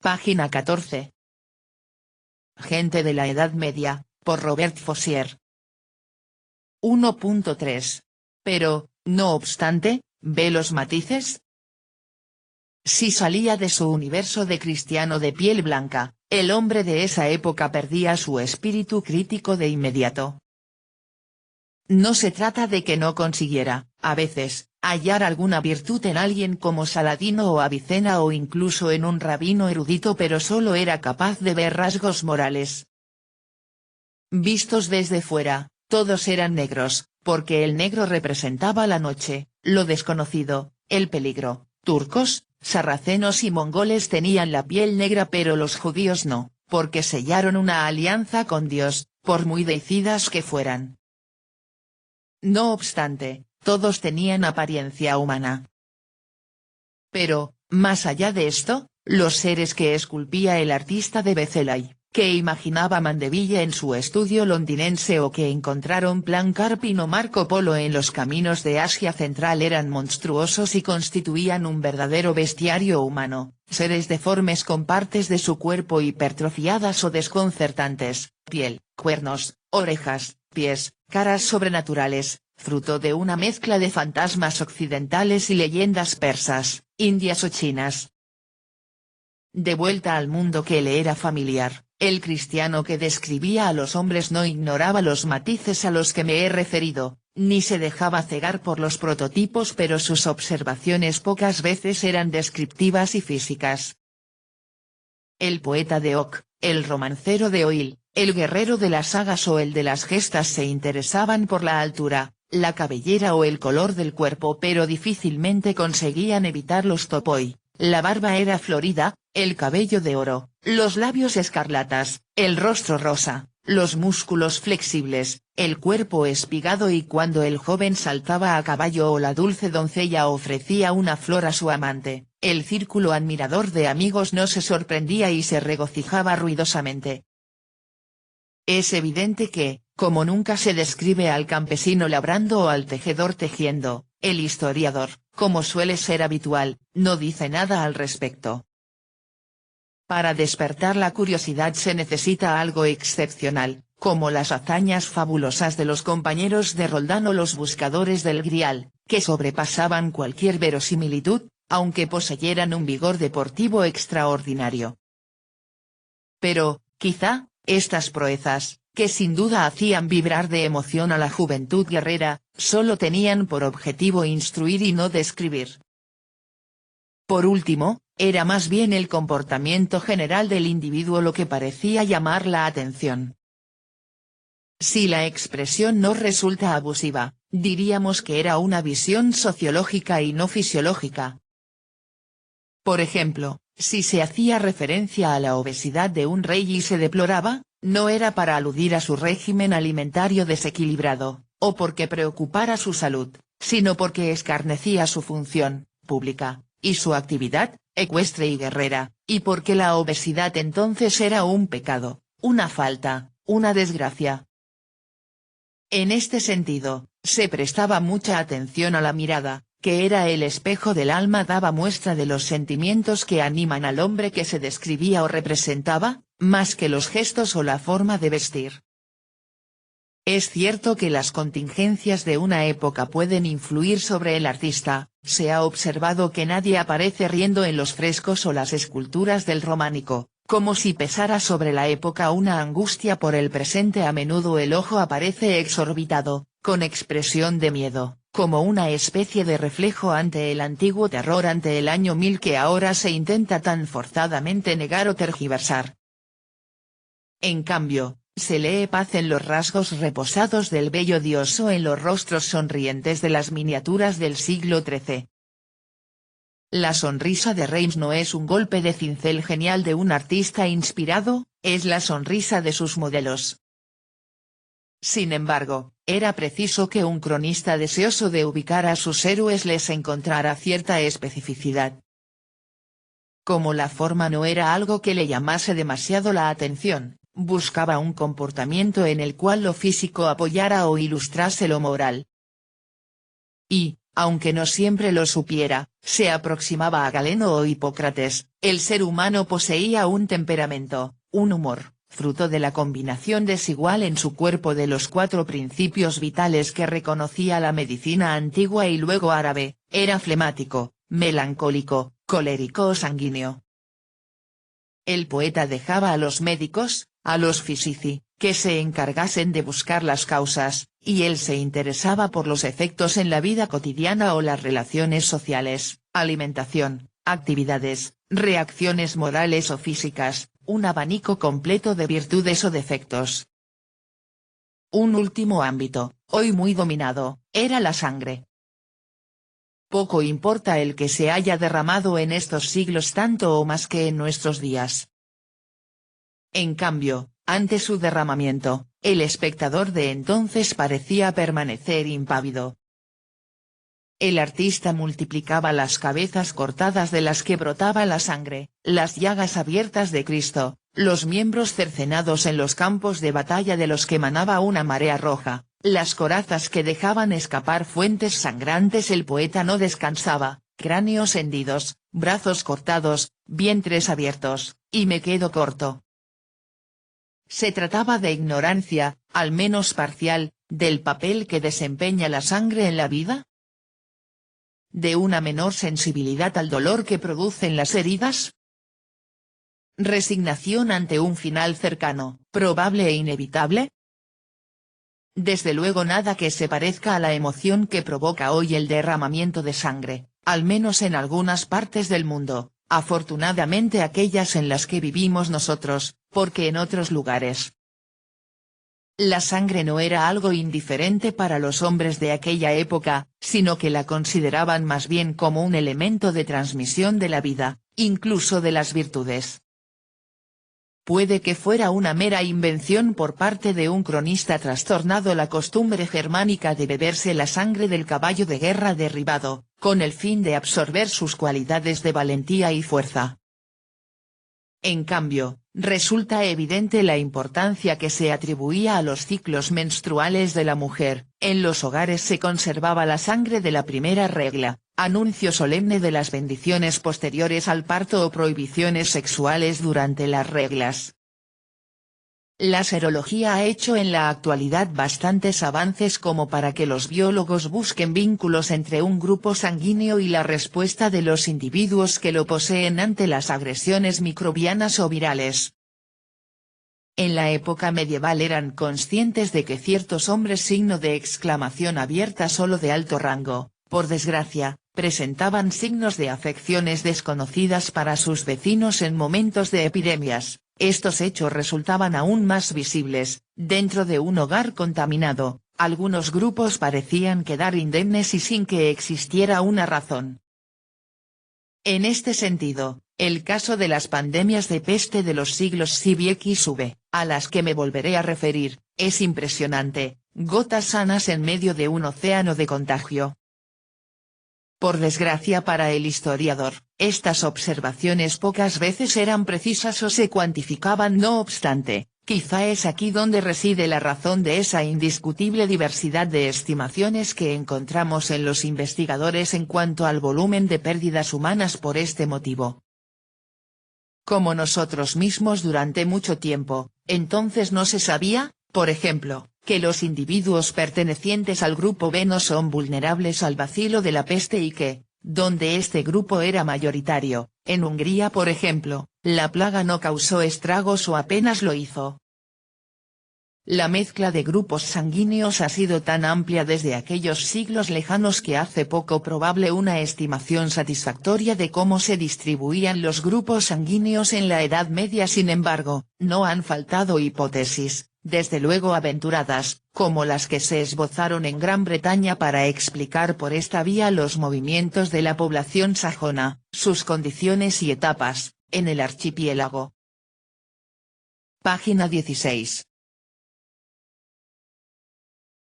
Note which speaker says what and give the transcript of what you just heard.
Speaker 1: Página 14. Gente de la Edad Media, por Robert Fossier. 1.3. Pero, no obstante, ¿ve los matices? Si salía de su universo de cristiano de piel blanca, el hombre de esa época perdía su espíritu crítico de inmediato. No se trata de que no consiguiera, a veces, hallar alguna virtud en alguien como Saladino o Avicena o incluso en un rabino erudito, pero solo era capaz de ver rasgos morales. Vistos desde fuera, todos eran negros, porque el negro representaba la noche, lo desconocido, el peligro. Turcos, sarracenos y mongoles tenían la piel negra, pero los judíos no, porque sellaron una alianza con Dios, por muy deicidas que fueran. No obstante, todos tenían apariencia humana. Pero, más allá de esto, los seres que esculpía el artista de Bezelay, que imaginaba Mandeville en su estudio londinense o que encontraron Plan Carpin o Marco Polo en los caminos de Asia Central eran monstruosos y constituían un verdadero bestiario humano, seres deformes con partes de su cuerpo hipertrofiadas o desconcertantes, piel, cuernos, orejas, pies, caras sobrenaturales, fruto de una mezcla de fantasmas occidentales y leyendas persas, indias o chinas. De vuelta al mundo que le era familiar, el cristiano que describía a los hombres no ignoraba los matices a los que me he referido, ni se dejaba cegar por los prototipos, pero sus observaciones pocas veces eran descriptivas y físicas. El poeta de Hoc, el romancero de Hoyle, el guerrero de las sagas o el de las gestas se interesaban por la altura, la cabellera o el color del cuerpo, pero difícilmente conseguían evitar los topoi. La barba era florida, el cabello de oro, los labios escarlatas, el rostro rosa, los músculos flexibles, el cuerpo espigado, y cuando el joven saltaba a caballo o la dulce doncella ofrecía una flor a su amante, el círculo admirador de amigos no se sorprendía y se regocijaba ruidosamente. Es evidente que, como nunca se describe al campesino labrando o al tejedor tejiendo, el historiador, como suele ser habitual, no dice nada al respecto. Para despertar la curiosidad se necesita algo excepcional, como las hazañas fabulosas de los compañeros de Roldán o los buscadores del Grial, que sobrepasaban cualquier verosimilitud, aunque poseyeran un vigor deportivo extraordinario. Pero, quizá, estas proezas, que sin duda hacían vibrar de emoción a la juventud guerrera, solo tenían por objetivo instruir y no describir. Por último, era más bien el comportamiento general del individuo lo que parecía llamar la atención. Si la expresión no resulta abusiva, diríamos que era una visión sociológica y no fisiológica. Por ejemplo, si se hacía referencia a la obesidad de un rey y se deploraba, no era para aludir a su régimen alimentario desequilibrado, o porque preocupara su salud, sino porque escarnecía su función pública, y su actividad ecuestre y guerrera, y porque la obesidad entonces era un pecado, una falta, una desgracia. En este sentido, se prestaba mucha atención a la mirada, que era el espejo del alma, daba muestra de los sentimientos que animan al hombre que se describía o representaba, más que los gestos o la forma de vestir. Es cierto que las contingencias de una época pueden influir sobre el artista, se ha observado que nadie aparece riendo en los frescos o las esculturas del románico, como si pesara sobre la época una angustia por el presente. A menudo el ojo aparece exorbitado, con expresión de miedo, como una especie de reflejo ante el antiguo terror, ante el año 1000 que ahora se intenta tan forzadamente negar o tergiversar. En cambio, se lee paz en los rasgos reposados del bello dios o en los rostros sonrientes de las miniaturas del siglo XIII. La sonrisa de Reims no es un golpe de cincel genial de un artista inspirado, es la sonrisa de sus modelos. Sin embargo, era preciso que un cronista deseoso de ubicar a sus héroes les encontrara cierta especificidad. Como la forma no era algo que le llamase demasiado la atención, buscaba un comportamiento en el cual lo físico apoyara o ilustrase lo moral. Y, aunque no siempre lo supiera, se aproximaba a Galeno o Hipócrates. El ser humano poseía un temperamento, un humor, fruto de la combinación desigual en su cuerpo de los 4 principios vitales que reconocía la medicina antigua y luego árabe: era flemático, melancólico, colérico o sanguíneo. El poeta dejaba a los médicos, a los fisici, que se encargasen de buscar las causas, y él se interesaba por los efectos en la vida cotidiana o las relaciones sociales, alimentación, actividades, reacciones morales o físicas, un abanico completo de virtudes o defectos. Un último ámbito, hoy muy dominado, era la sangre. Poco importa el que se haya derramado en estos siglos tanto o más que en nuestros días. En cambio, ante su derramamiento, el espectador de entonces parecía permanecer impávido. El artista multiplicaba las cabezas cortadas de las que brotaba la sangre, las llagas abiertas de Cristo, los miembros cercenados en los campos de batalla de los que manaba una marea roja, las corazas que dejaban escapar fuentes sangrantes. El poeta no descansaba: cráneos hendidos, brazos cortados, vientres abiertos, y me quedo corto. Se trataba de ignorancia, al menos parcial, del papel que desempeña la sangre en la vida, de una menor sensibilidad al dolor que producen las heridas, resignación ante un final cercano, probable e inevitable. Desde luego nada que se parezca a la emoción que provoca hoy el derramamiento de sangre, al menos en algunas partes del mundo, afortunadamente aquellas en las que vivimos nosotros, porque en otros lugares la sangre no era algo indiferente para los hombres de aquella época, sino que la consideraban más bien como un elemento de transmisión de la vida, incluso de las virtudes. Puede que fuera una mera invención por parte de un cronista trastornado la costumbre germánica de beberse la sangre del caballo de guerra derribado, con el fin de absorber sus cualidades de valentía y fuerza. En cambio, resulta evidente la importancia que se atribuía a los ciclos menstruales de la mujer. En los hogares se conservaba la sangre de la primera regla, anuncio solemne de las bendiciones posteriores al parto o prohibiciones sexuales durante las reglas. La serología ha hecho en la actualidad bastantes avances como para que los biólogos busquen vínculos entre un grupo sanguíneo y la respuesta de los individuos que lo poseen ante las agresiones microbianas o virales. En la época medieval eran conscientes de que ciertos hombres signo de exclamación abierta solo de alto rango, por desgracia, presentaban signos de afecciones desconocidas para sus vecinos en momentos de epidemias. Estos hechos resultaban aún más visibles, dentro de un hogar contaminado. Algunos grupos parecían quedar indemnes y sin que existiera una razón. En este sentido, el caso de las pandemias de peste de los siglos CIV y XV, a las que me volveré a referir, es impresionante, gotas sanas en medio de un océano de contagio. Por desgracia para el historiador, estas observaciones pocas veces eran precisas o se cuantificaban. No obstante, quizá es aquí donde reside la razón de esa indiscutible diversidad de estimaciones que encontramos en los investigadores en cuanto al volumen de pérdidas humanas por este motivo. Como nosotros mismos durante mucho tiempo, entonces no se sabía, por ejemplo, que los individuos pertenecientes al grupo B no son vulnerables al bacilo de la peste y que, donde este grupo era mayoritario, en Hungría por ejemplo, la plaga no causó estragos o apenas lo hizo. La mezcla de grupos sanguíneos ha sido tan amplia desde aquellos siglos lejanos que hace poco probable una estimación satisfactoria de cómo se distribuían los grupos sanguíneos en la Edad Media. Sin embargo, no han faltado hipótesis, desde luego aventuradas, como las que se esbozaron en Gran Bretaña para explicar por esta vía los movimientos de la población sajona, sus condiciones y etapas, en el archipiélago. Página 16.